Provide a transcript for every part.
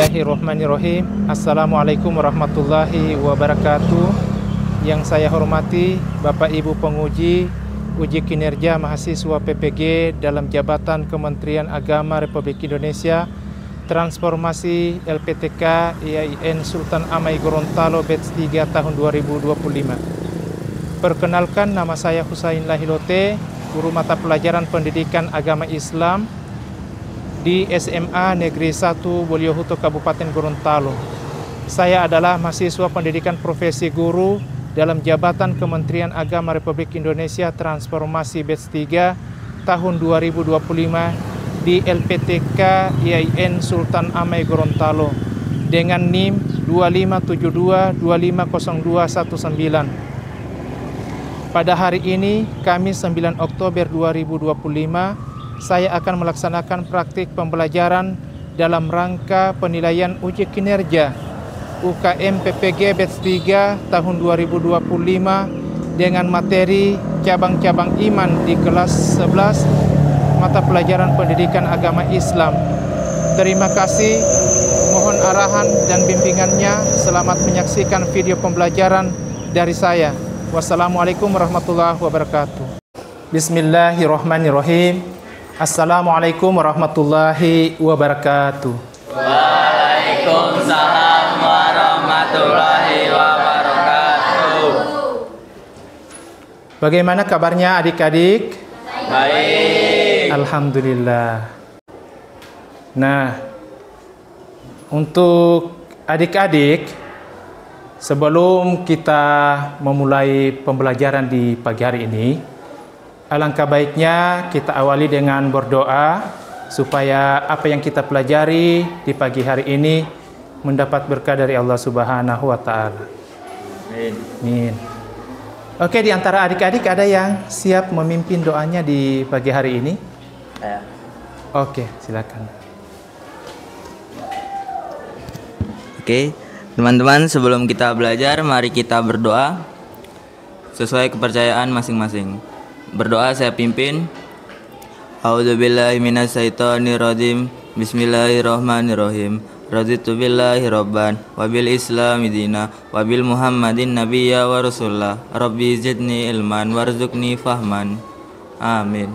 Bismillahirrahmanirrahim. Assalamualaikum warahmatullahi wabarakatuh. Yang saya hormati Bapak Ibu penguji uji kinerja mahasiswa PPG dalam jabatan Kementerian Agama Republik Indonesia Transformasi LPTK IAIN Sultan Amai Gorontalo Batch 3 tahun 2025. Perkenalkan, nama saya Husain Lahilote, guru mata pelajaran pendidikan agama Islam di SMA Negeri 1 Boliohuto Kabupaten Gorontalo. Saya adalah mahasiswa pendidikan profesi guru dalam jabatan Kementerian Agama Republik Indonesia Transformasi Batch 3 tahun 2025 di LPTK IAIN Sultan Amai Gorontalo dengan NIM 2572250219. Pada hari ini, Kamis 9 Oktober 2025, saya akan melaksanakan praktik pembelajaran dalam rangka penilaian uji kinerja UKM PPG Batch 3 tahun 2025 dengan materi cabang-cabang iman di kelas 11 mata pelajaran pendidikan agama Islam. Terima kasih, mohon arahan dan bimbingannya. Selamat menyaksikan video pembelajaran dari saya. Wassalamualaikum warahmatullahi wabarakatuh. Bismillahirrahmanirrahim. Assalamualaikum warahmatullahi wabarakatuh. Waalaikumsalam warahmatullahi wabarakatuh. Bagaimana kabarnya adik-adik? Baik. Alhamdulillah. Nah, untuk adik-adik, sebelum kita memulai pembelajaran di pagi hari ini, alangkah baiknya kita awali dengan berdoa supaya apa yang kita pelajari di pagi hari ini mendapat berkah dari Allah Subhanahu wa taala. Amin. Oke, di antara adik-adik ada yang siap memimpin doanya di pagi hari ini? Ya. Oke, silakan. Oke, teman-teman, sebelum kita belajar, mari kita berdoa sesuai kepercayaan masing-masing. Berdoa saya pimpin. A'udzubillahi minasyaitonirrajim. Bismillahirrahmanirrahim. Raditu billahi rabban wa bil islami dina wa bil muhammadin nabiyya wa rasulullah. Rabbi zidni ilman warzuqni fahman. Amin.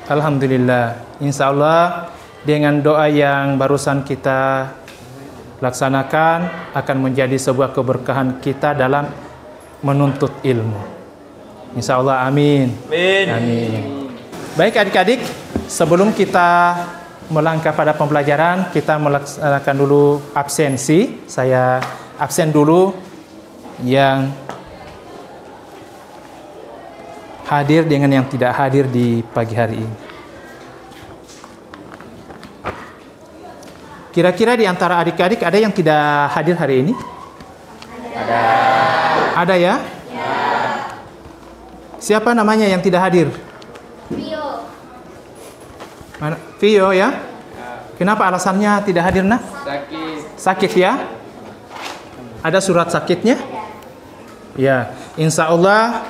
Alhamdulillah. Insyaallah dengan doa yang barusan kita laksanakan akan menjadi sebuah keberkahan kita dalam menuntut ilmu. Insyaallah, amin. Amin. Baik adik-adik, sebelum kita melangkah pada pembelajaran, kita melaksanakan dulu absensi. Saya absen dulu yang hadir dengan yang tidak hadir di pagi hari ini. Kira-kira di antara adik-adik ada yang tidak hadir hari ini? Ada. Ada ya? Siapa namanya yang tidak hadir? Vio. Mana? Vio ya? Kenapa alasannya tidak hadir, nah? Sakit ya? Ada surat sakitnya? Ya, insya Allah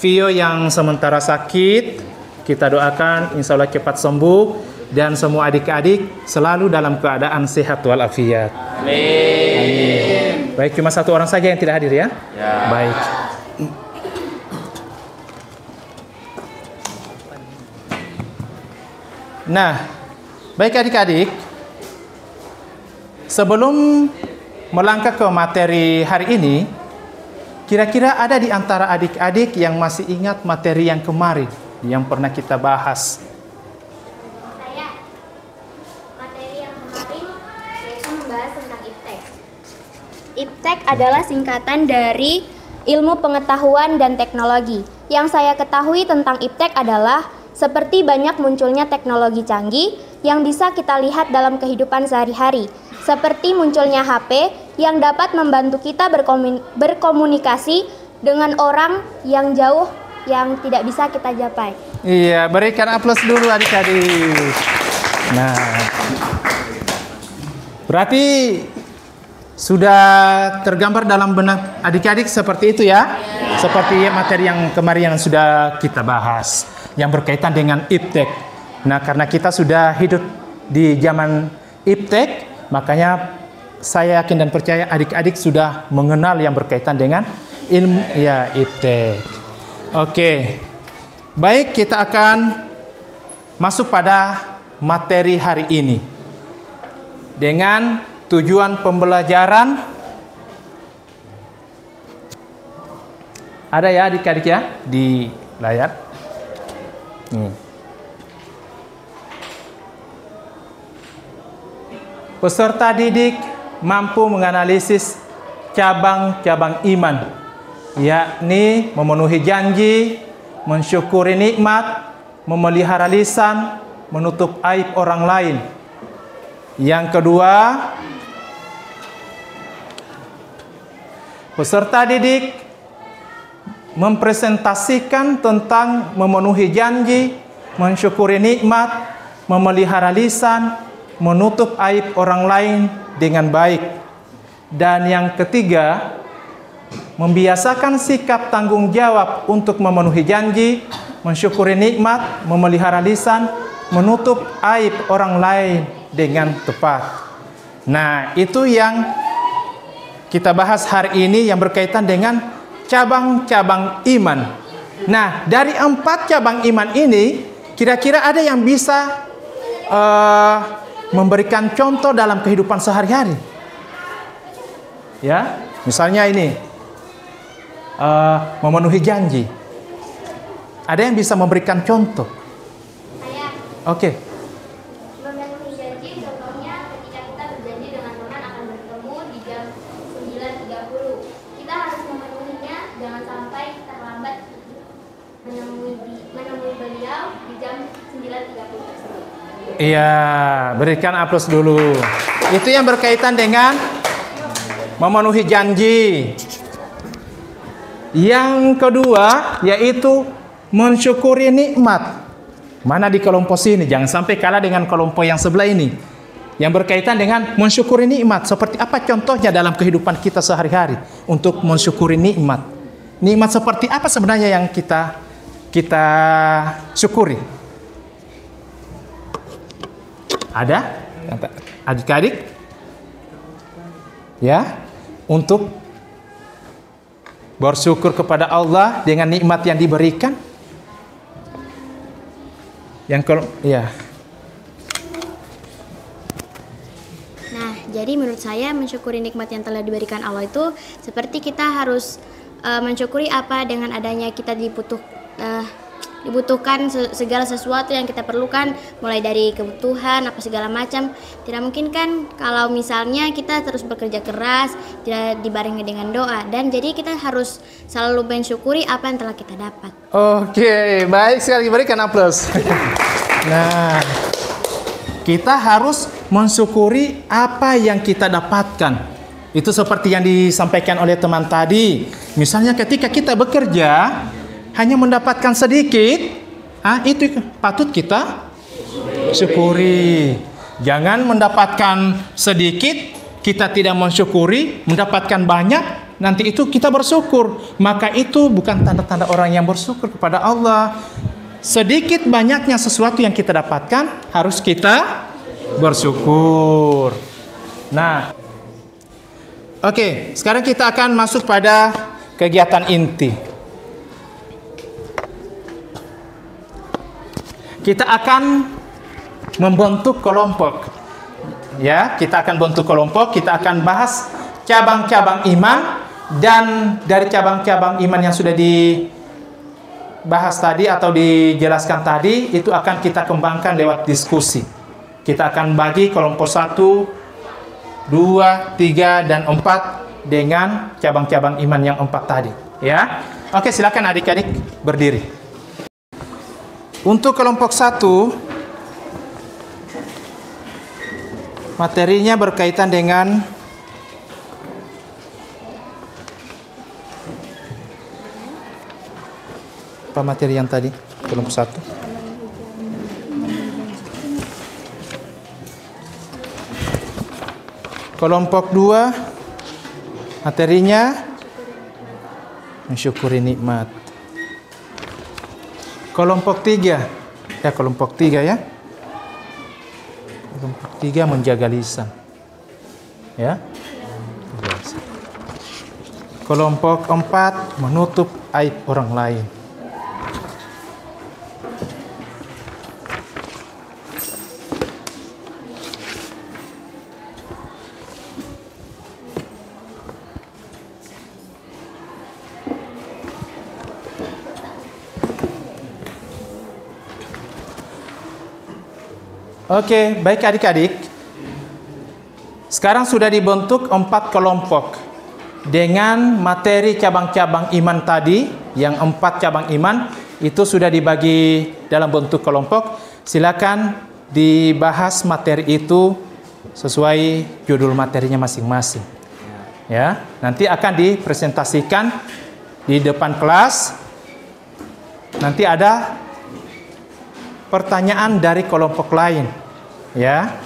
Vio yang sementara sakit, kita doakan insya Allah cepat sembuh dan semua adik-adik selalu dalam keadaan sehat walafiat. Amin. Baik, cuma satu orang saja yang tidak hadir ya? Ya. Baik. Nah, baik adik-adik, sebelum melangkah ke materi hari ini, kira-kira ada di antara adik-adik yang masih ingat materi yang kemarin yang pernah kita bahas? Saya, materi yang kemarin yaitu membahas tentang IPTEK. IPTEK adalah singkatan dari Ilmu Pengetahuan dan Teknologi. Yang saya ketahui tentang IPTEK adalah seperti banyak munculnya teknologi canggih yang bisa kita lihat dalam kehidupan sehari-hari, seperti munculnya HP yang dapat membantu kita berkomunikasi dengan orang yang jauh yang tidak bisa kita capai. Iya, berikan aplaus dulu adik-adik. Nah, berarti sudah tergambar dalam benak adik-adik seperti itu ya? Seperti materi yang kemarin yang sudah kita bahas, yang berkaitan dengan IPTEK. Nah, karena kita sudah hidup di zaman iptek, makanya saya yakin dan percaya adik-adik sudah mengenal yang berkaitan dengan ilmu ya iptek. Oke. Baik, kita akan masuk pada materi hari ini. Dengan tujuan pembelajaran ada ya adik-adik ya di layar. Peserta didik mampu menganalisis cabang-cabang iman, yakni memenuhi janji, mensyukuri nikmat, memelihara lisan, menutup aib orang lain. Yang kedua, peserta didik mempresentasikan tentang memenuhi janji, mensyukuri nikmat, memelihara lisan, menutup aib orang lain dengan baik. Dan yang ketiga, membiasakan sikap tanggung jawab untuk memenuhi janji, mensyukuri nikmat, memelihara lisan, menutup aib orang lain dengan tepat. Nah, itu yang kita bahas hari ini yang berkaitan dengan cabang-cabang iman. Nah, dari 4 cabang iman ini, kira-kira ada yang bisa memberikan contoh dalam kehidupan sehari-hari. Ya, misalnya ini memenuhi janji. Ada yang bisa memberikan contoh? Saya. Oke. Memenuhi janji, contohnya ketika kita berjanji dengan teman akan bertemu di jam 9.30. Kita harus memenuhinya, jangan sampai terlambat menemui beliau di jam 9.30 tersebut. Iya, berikan aplaus dulu. Itu yang berkaitan dengan memenuhi janji. Yang kedua yaitu mensyukuri nikmat. Mana di kelompok sini? Jangan sampai kalah dengan kelompok yang sebelah ini. Yang berkaitan dengan mensyukuri nikmat. Seperti apa contohnya dalam kehidupan kita sehari-hari untuk mensyukuri nikmat? Nikmat seperti apa sebenarnya yang kita syukuri? Ada? Adik-adik? Ya, untuk bersyukur kepada Allah dengan nikmat yang diberikan. Ya. Nah, jadi menurut saya mensyukuri nikmat yang telah diberikan Allah itu seperti kita harus mensyukuri apa dengan adanya kita dibutuhkan segala sesuatu yang kita perlukan, mulai dari kebutuhan apa segala macam. Tidak mungkin kan kalau misalnya kita terus bekerja keras tidak dibarengi dengan doa, dan jadi kita harus selalu mensyukuri apa yang telah kita dapat. Oke, baik sekali, berikan aplaus. Nah, kita harus mensyukuri apa yang kita dapatkan. Itu seperti yang disampaikan oleh teman tadi. Misalnya ketika kita bekerja hanya mendapatkan sedikit, itu patut kita syukuri. Jangan mendapatkan sedikit, kita tidak mensyukuri, mendapatkan banyak, nanti itu kita bersyukur. Maka itu bukan tanda-tanda orang yang bersyukur kepada Allah. Sedikit banyaknya sesuatu yang kita dapatkan, harus kita bersyukur. Nah, oke, sekarang kita akan masuk pada kegiatan inti. Kita akan membentuk kelompok. Ya, kita akan bentuk kelompok, kita akan bahas cabang-cabang iman, dan dari cabang-cabang iman yang sudah dibahas tadi atau dijelaskan tadi, itu akan kita kembangkan lewat diskusi. Kita akan bagi kelompok 1, 2, 3, dan 4 dengan cabang-cabang iman yang 4 tadi. Ya, oke, silakan adik-adik berdiri. Untuk kelompok 1, materinya berkaitan dengan apa materi yang tadi? Kelompok 1. Kelompok 2, materinya mensyukuri nikmat. Kelompok 3, kelompok 3 ya. 3 menjaga lisan. Ya. Kelompok 4 menutup aib orang lain. Oke, baik adik-adik. Sekarang sudah dibentuk 4 kelompok dengan materi cabang-cabang iman tadi, yang 4 cabang iman itu sudah dibagi dalam bentuk kelompok. Silakan dibahas materi itu sesuai judul materinya masing-masing. Ya, nanti akan dipresentasikan di depan kelas. Nanti ada pertanyaan dari kelompok lain, ya.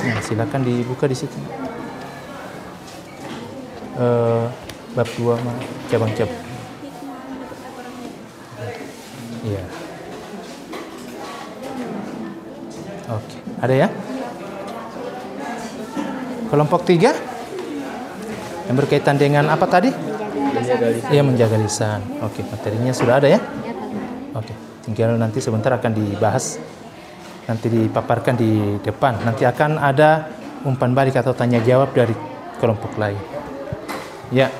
Nah, silakan dibuka di situ. Bab 2 cabang-cabang. Iya. Oke, ada ya? Kelompok 3 yang berkaitan dengan apa tadi? Iya, menjaga lisan. Oke, materinya sudah ada ya? Oke, tinggal nanti sebentar akan dibahas. Nanti dipaparkan di depan. Nanti akan ada umpan balik atau tanya jawab dari kelompok lain. Ya.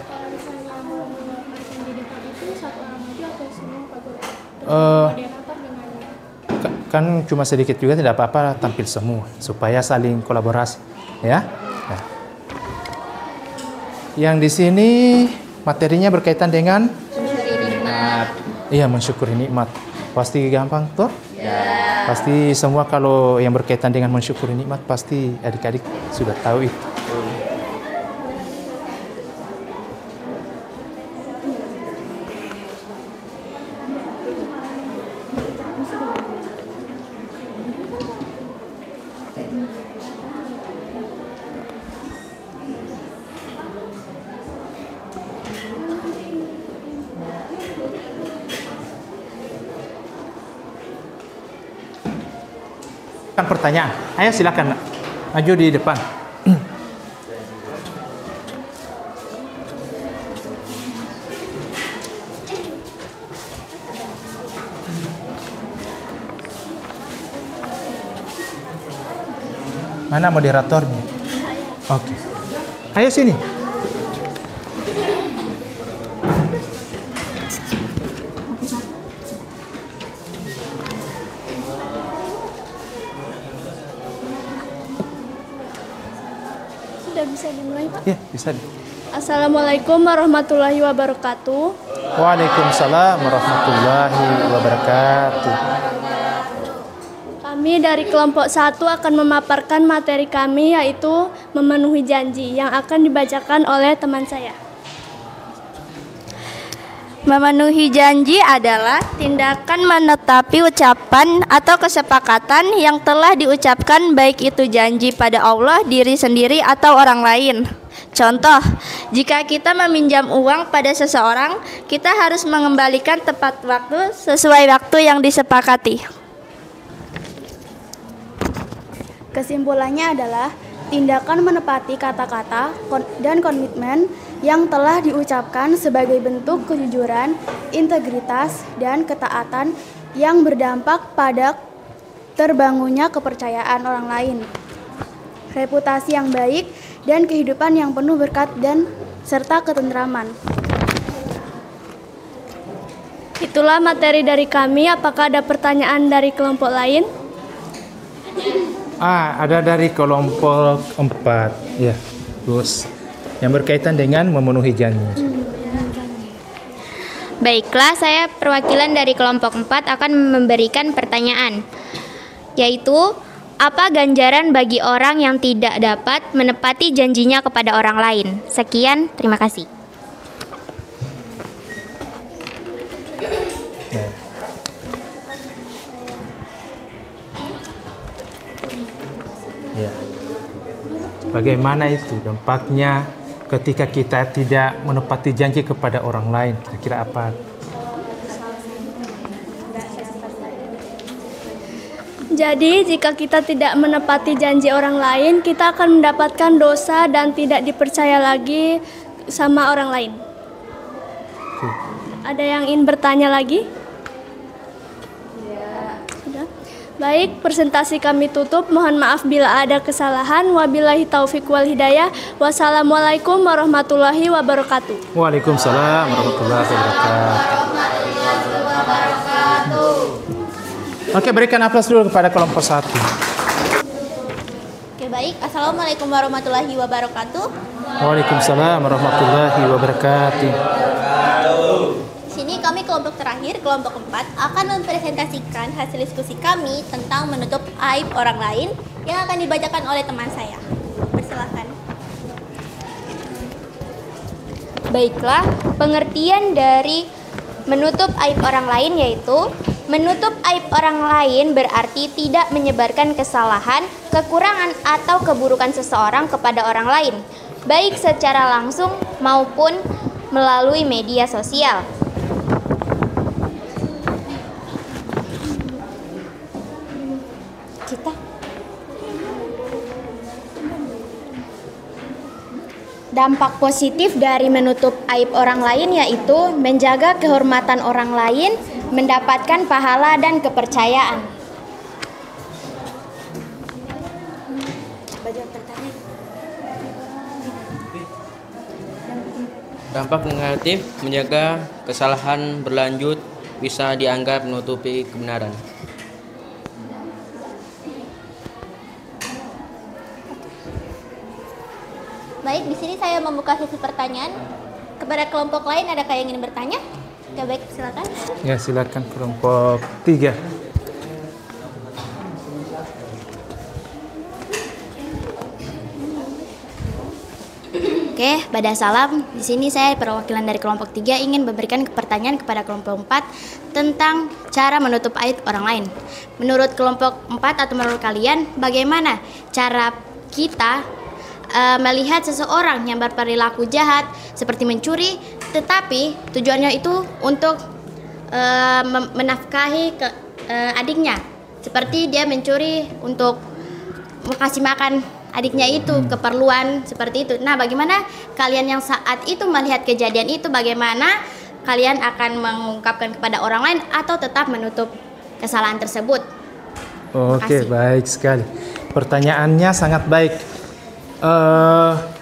Kan cuma sedikit juga, tidak apa-apa tampil semua supaya saling kolaborasi, ya. Nah. Yang di sini materinya berkaitan dengan nikmat. Iya, mensyukuri nikmat. Pasti gampang toh? Ya. Pasti semua kalau yang berkaitan dengan mensyukuri nikmat pasti adik-adik sudah tahu itu. Pertanyaan, ayo silakan maju di depan. Mana moderatornya? Oke, ayo sini. Bisa dimulai, Pak? Ya, bisa. Assalamualaikum warahmatullahi wabarakatuh. Waalaikumsalam warahmatullahi wabarakatuh. Kami dari kelompok 1 akan memaparkan materi kami, yaitu memenuhi janji, yang akan dibacakan oleh teman saya. Memenuhi janji adalah tindakan menetapi ucapan atau kesepakatan yang telah diucapkan, baik itu janji pada Allah, diri sendiri, atau orang lain. Contoh, jika kita meminjam uang pada seseorang, kita harus mengembalikan tepat waktu sesuai waktu yang disepakati. Kesimpulannya adalah tindakan menepati kata-kata dan komitmen yang telah diucapkan sebagai bentuk kejujuran, integritas, dan ketaatan yang berdampak pada terbangunnya kepercayaan orang lain, reputasi yang baik, dan kehidupan yang penuh berkat dan serta ketentraman. Itulah materi dari kami. Apakah ada pertanyaan dari kelompok lain? Ada dari kelompok 4. Ya, terus yang berkaitan dengan memenuhi janji. Baiklah, saya perwakilan dari kelompok 4 akan memberikan pertanyaan, yaitu apa ganjaran bagi orang yang tidak dapat menepati janjinya kepada orang lain? Sekian, terima kasih. Ya. Bagaimana itu dampaknya ketika kita tidak menepati janji kepada orang lain? Kira-kira apa? Jadi, jika kita tidak menepati janji orang lain, kita akan mendapatkan dosa dan tidak dipercaya lagi sama orang lain. Ada yang ingin bertanya lagi? Sudah. Baik, presentasi kami tutup. Mohon maaf bila ada kesalahan. Wabillahi taufiq wal hidayah. Wassalamualaikum warahmatullahi wabarakatuh. Waalaikumsalam warahmatullahi wabarakatuh. Oke, berikan aplaus dulu kepada kelompok 1. Oke, baik. Assalamualaikum warahmatullahi wabarakatuh. Waalaikumsalam warahmatullahi wabarakatuh. Di sini kami kelompok terakhir, kelompok 4, akan mempresentasikan hasil diskusi kami tentang menutup aib orang lain yang akan dibacakan oleh teman saya. Persilakan. Baiklah, pengertian dari menutup aib orang lain yaitu menutup aib orang lain berarti tidak menyebarkan kesalahan, kekurangan, atau keburukan seseorang kepada orang lain, baik secara langsung maupun melalui media sosial. Dampak positif dari menutup aib orang lain yaitu menjaga kehormatan orang lain, mendapatkan pahala dan kepercayaan. Dampak negatif menjaga kesalahan berlanjut bisa dianggap menutupi kebenaran. Baik, di sini saya membuka sesi pertanyaan. Kepada kelompok lain, adakah yang ingin bertanya? Ya, baik, silakan. Ya, silakan kelompok 3. Oke, pada salam. Di sini saya perwakilan dari kelompok 3 ingin memberikan pertanyaan kepada kelompok 4 tentang cara menutup aib orang lain. Menurut kelompok 4 atau menurut kalian, bagaimana cara kita melihat seseorang yang berperilaku jahat seperti mencuri, tetapi tujuannya itu untuk menafkahi adiknya, seperti dia mencuri untuk kasih makan adiknya itu, keperluan seperti itu. Nah, bagaimana kalian yang saat itu melihat kejadian itu, bagaimana kalian akan mengungkapkan kepada orang lain atau tetap menutup kesalahan tersebut? Oke, baik sekali. Pertanyaannya sangat baik.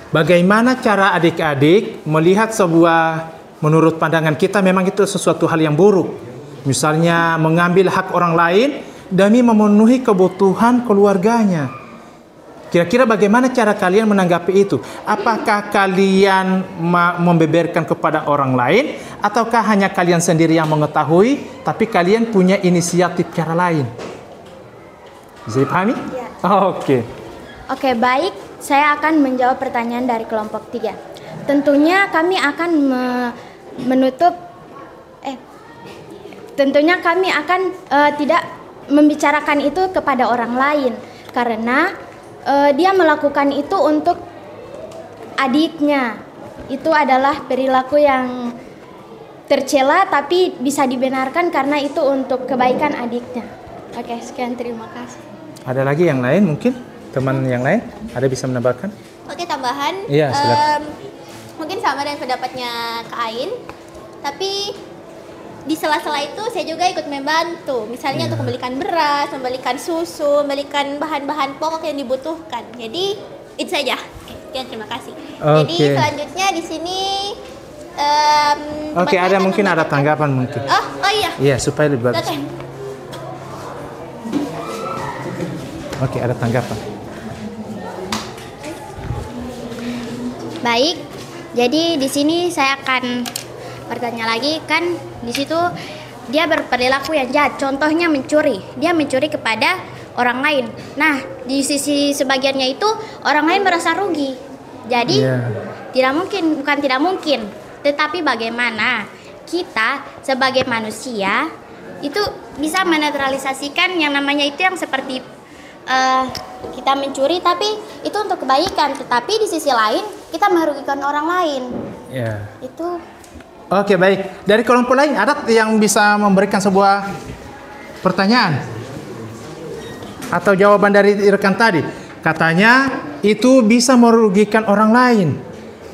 Bagaimana cara adik-adik melihat sebuah, menurut pandangan kita memang itu sesuatu hal yang buruk, misalnya mengambil hak orang lain demi memenuhi kebutuhan keluarganya. Kira-kira bagaimana cara kalian menanggapi itu? Apakah kalian membeberkan kepada orang lain, ataukah hanya kalian sendiri yang mengetahui tapi kalian punya inisiatif cara lain? Bisa dipahami? Ya. Oke, baik. Saya akan menjawab pertanyaan dari kelompok 3. Tentunya kami akan tidak membicarakan itu kepada orang lain, karena dia melakukan itu untuk adiknya. Itu adalah perilaku yang tercela tapi bisa dibenarkan karena itu untuk kebaikan adiknya. Oke, sekian, terima kasih. Ada lagi yang lain mungkin? Teman yang lain ada bisa menambahkan? Oke, tambahan. Iya, silakan. Mungkin sama dengan pendapatnya Kak Ain, tapi di sela-sela itu saya juga ikut membantu. Misalnya untuk membelikan beras, membelikan susu, membelikan bahan-bahan pokok yang dibutuhkan. Jadi itu saja. Oke, terima kasih. Jadi selanjutnya di sini Oke, ada mungkin ada tanggapan mungkin. Oh iya. Iya, supaya lebih bagus. Oke, ada tanggapan. Baik, jadi di sini saya akan bertanya lagi, kan di situ dia berperilaku yang jahat, contohnya mencuri. Dia mencuri kepada orang lain. Nah, di sisi sebagiannya itu orang lain merasa rugi. Jadi bukan tidak mungkin, tetapi bagaimana kita sebagai manusia itu bisa menetralisasikan yang namanya itu yang seperti kita mencuri tapi itu untuk kebaikan, tetapi di sisi lain kita merugikan orang lain. Ya. Itu. Oke, baik. Dari kelompok lain ada yang bisa memberikan sebuah pertanyaan? atau jawaban dari rekan tadi? Katanya itu bisa merugikan orang lain.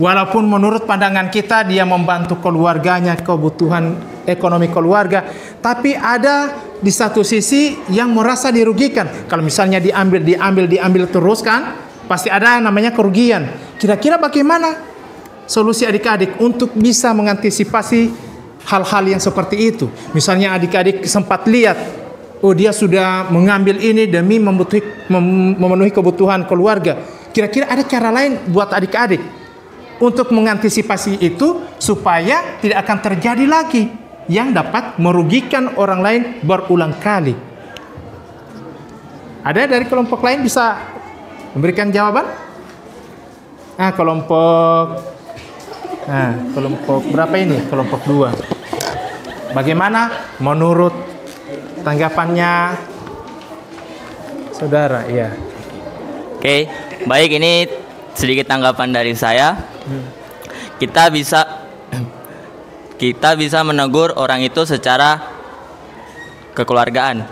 Walaupun menurut pandangan kita dia membantu keluarganya, kebutuhan ekonomi keluarga, tapi ada di satu sisi yang merasa dirugikan. Kalau misalnya diambil terus kan, pasti ada namanya kerugian. Kira-kira bagaimana solusi adik-adik untuk bisa mengantisipasi hal-hal yang seperti itu? Misalnya adik-adik sempat lihat, oh dia sudah mengambil ini demi memenuhi kebutuhan keluarga. Kira-kira ada cara lain buat adik-adik untuk mengantisipasi itu supaya tidak akan terjadi lagi yang dapat merugikan orang lain berulang kali. Ada dari kelompok lain bisa memberikan jawaban? Kelompok berapa ini? Kelompok 2. Bagaimana menurut tanggapannya saudara? Ya. Oke, baik, ini sedikit tanggapan dari saya. Kita bisa menegur orang itu secara kekeluargaan.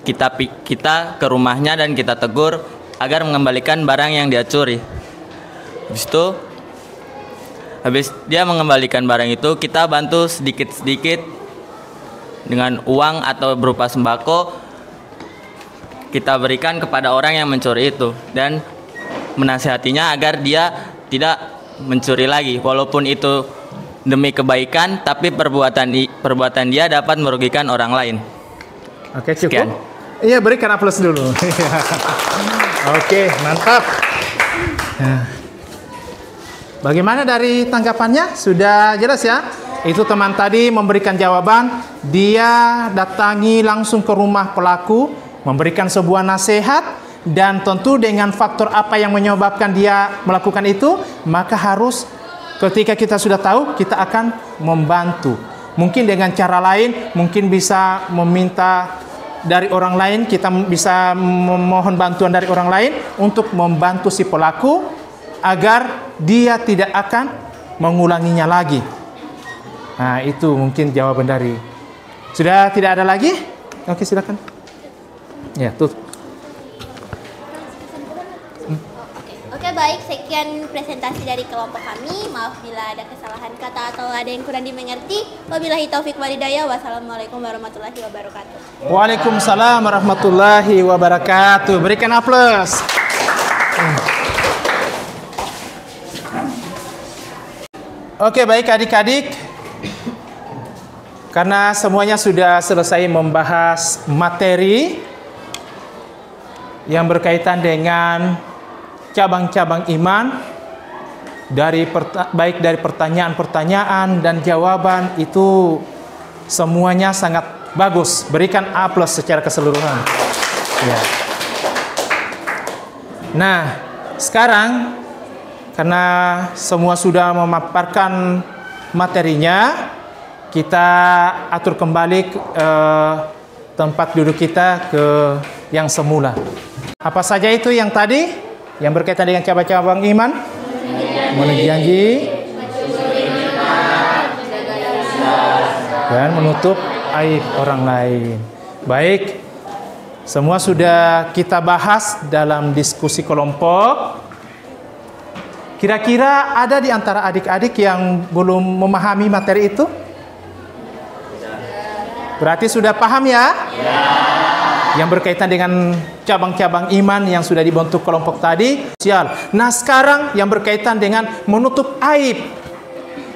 Kita ke rumahnya dan kita tegur agar mengembalikan barang yang dia curi. Habis dia mengembalikan barang itu, kita bantu sedikit-sedikit dengan uang atau berupa sembako, kita berikan kepada orang yang mencuri itu dan menasihatinya agar dia tidak mencuri lagi, walaupun itu demi kebaikan, tapi perbuatan dia dapat merugikan orang lain. Oke, cukup. Sekian. Iya, berikan aplaus dulu. Oke, mantap. Nah, bagaimana dari tanggapannya? Sudah jelas ya? Itu teman tadi memberikan jawaban. Dia datangi langsung ke rumah pelaku, memberikan sebuah nasihat, dan tentu dengan faktor apa yang menyebabkan dia melakukan itu, maka harus ketika kita sudah tahu, kita akan membantu. Mungkin dengan cara lain, mungkin bisa meminta dari orang lain, kita bisa memohon bantuan dari orang lain untuk membantu si pelaku agar dia tidak akan mengulanginya lagi. Nah, itu mungkin jawaban dari. Sudah tidak ada lagi? Oke, silakan. Ya, tuh. Oke, baik, sekian presentasi dari kelompok kami. Maaf bila ada kesalahan kata atau ada yang kurang dimengerti. Wabillahi taufik wal hidayah. Wassalamualaikum warahmatullahi wabarakatuh. Waalaikumsalam warahmatullahi wabarakatuh. Berikan aplaus. Oke, baik adik-adik. Karena semuanya sudah selesai membahas materi yang berkaitan dengan cabang-cabang iman, baik dari pertanyaan-pertanyaan dan jawaban, itu semuanya sangat bagus. Berikan aplaus secara keseluruhan. Ya. Nah, sekarang karena semua sudah memaparkan materinya, kita atur kembali tempat duduk kita ke yang semula. Apa saja itu yang tadi? Yang berkaitan dengan cabang-cabang iman, memenuhi janji, dan menutup aib orang lain. Baik, semua sudah kita bahas dalam diskusi kelompok. Kira-kira ada di antara adik-adik yang belum memahami materi itu? Berarti sudah paham ya? Yang berkaitan dengan cabang-cabang iman yang sudah dibentuk kelompok tadi. Nah, sekarang yang berkaitan dengan menutup aib.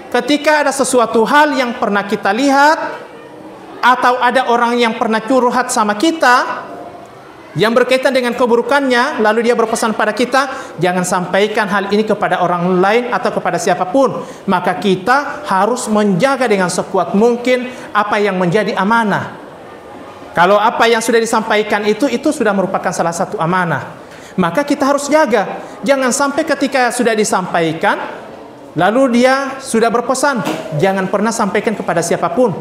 Ketika ada sesuatu hal yang pernah kita lihat, atau ada orang yang pernah curhat sama kita, yang berkaitan dengan keburukannya, lalu dia berpesan pada kita, jangan sampaikan hal ini kepada orang lain atau kepada siapapun. Maka kita harus menjaga dengan sekuat mungkin apa yang menjadi amanah. Kalau apa yang sudah disampaikan itu sudah merupakan salah satu amanah, maka kita harus jaga. Jangan sampai ketika sudah disampaikan, lalu dia sudah berpesan, jangan pernah sampaikan kepada siapapun.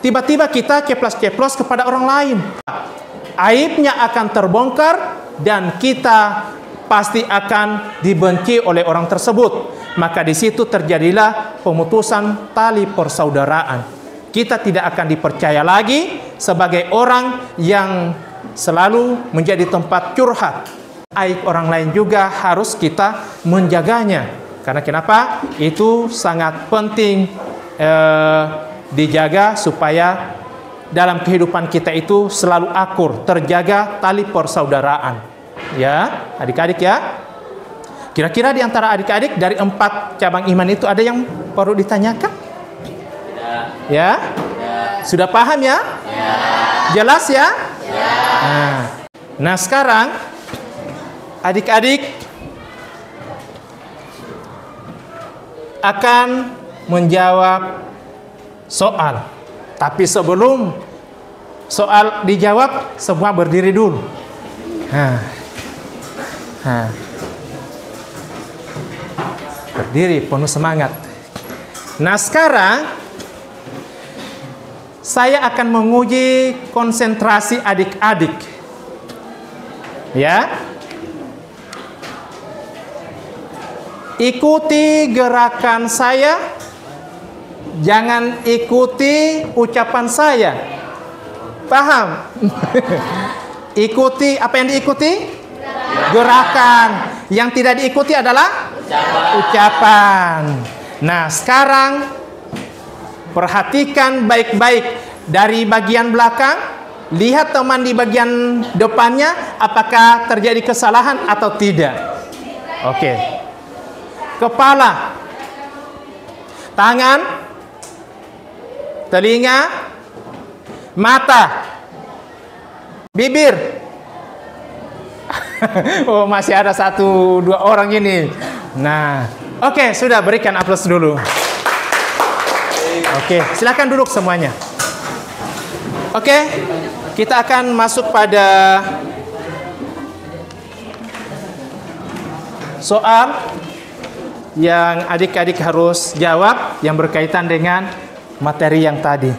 Tiba-tiba kita ceplos-ceplos kepada orang lain. Aibnya akan terbongkar dan kita pasti akan dibenci oleh orang tersebut. Maka di situ terjadilah pemutusan tali persaudaraan. Kita tidak akan dipercaya lagi sebagai orang yang selalu menjadi tempat curhat. Aib orang lain juga harus kita menjaganya. Karena kenapa? Itu sangat penting dijaga supaya dalam kehidupan kita itu selalu akur, terjaga tali persaudaraan. Ya, adik-adik ya. Kira-kira di antara adik-adik dari 4 cabang iman itu ada yang perlu ditanyakan? Ya? Sudah paham ya? Jelas ya? Nah, sekarang adik-adik akan menjawab soal. Tapi sebelum soal dijawab, semua berdiri dulu. Berdiri penuh semangat. Nah, sekarang saya akan menguji konsentrasi adik-adik. Ya. Ikuti gerakan saya, jangan ikuti ucapan saya. Paham? Ikuti apa yang diikuti? Gerakan. Yang tidak diikuti adalah ucapan. Nah, sekarang perhatikan baik-baik dari bagian belakang. Lihat teman di bagian depannya, apakah terjadi kesalahan atau tidak. Oke. Kepala, tangan, telinga, mata, bibir. Oh, masih ada 1-2 orang ini. Nah, oke, sudah, berikan aplaus dulu. Oke, silakan duduk semuanya. Oke, kita akan masuk pada soal yang adik-adik harus jawab yang berkaitan dengan materi yang tadi.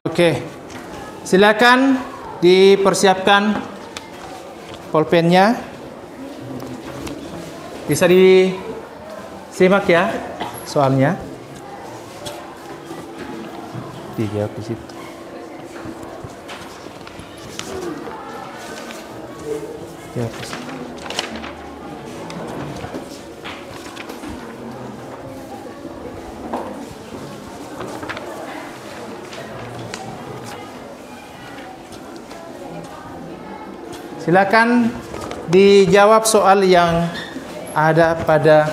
Oke, silakan dipersiapkan pulpennya. Bisa disimak ya soalnya. Dijawab di situ. Ya. Silakan dijawab soal yang ada pada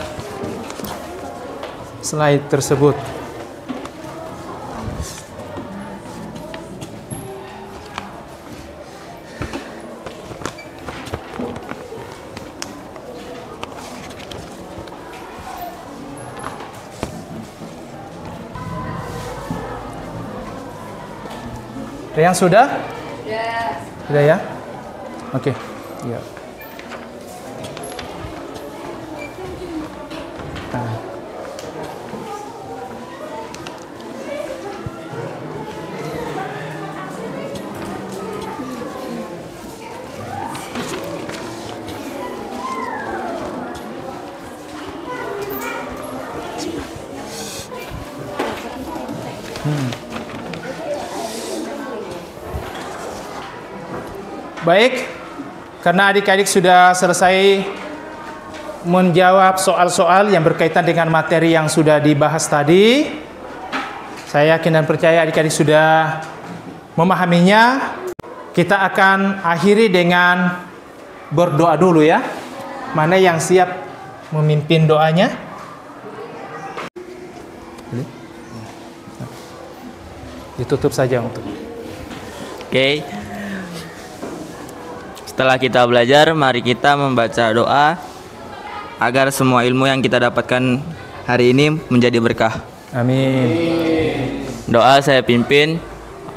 slide tersebut. Yang sudah? Sudah ya? Oke. Ya. Baik, karena adik-adik sudah selesai menjawab soal-soal yang berkaitan dengan materi yang sudah dibahas tadi, saya yakin dan percaya adik-adik sudah memahaminya. Kita akan akhiri dengan berdoa dulu ya. Mana yang siap memimpin doanya? Ditutup saja untuk. Oke. Setelah kita belajar, mari kita membaca doa agar semua ilmu yang kita dapatkan hari ini menjadi berkah. Amin. Doa saya pimpin.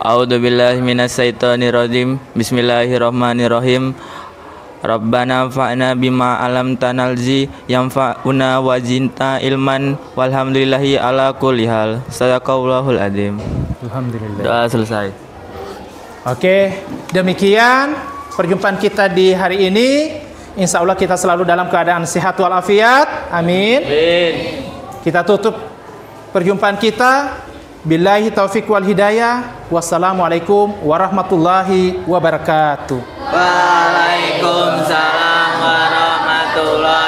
A'udzubillahi minasyaitonirrajim. Bismillahirrahmanirrahim. Rabbana fa'na bima alamtana alzi yanfa'una wajinta ilman walhamdulillahi ala kulli hal. Sadaqallahul adzim. Alhamdulillah. Doa selesai. Oke, demikian perjumpaan kita di hari ini. Insya Allah kita selalu dalam keadaan sehat walafiat. Amin. Kita tutup perjumpaan kita Billahi taufiq wal hidayah. Wassalamualaikum warahmatullahi wabarakatuh. Waalaikumsalam warahmatullahi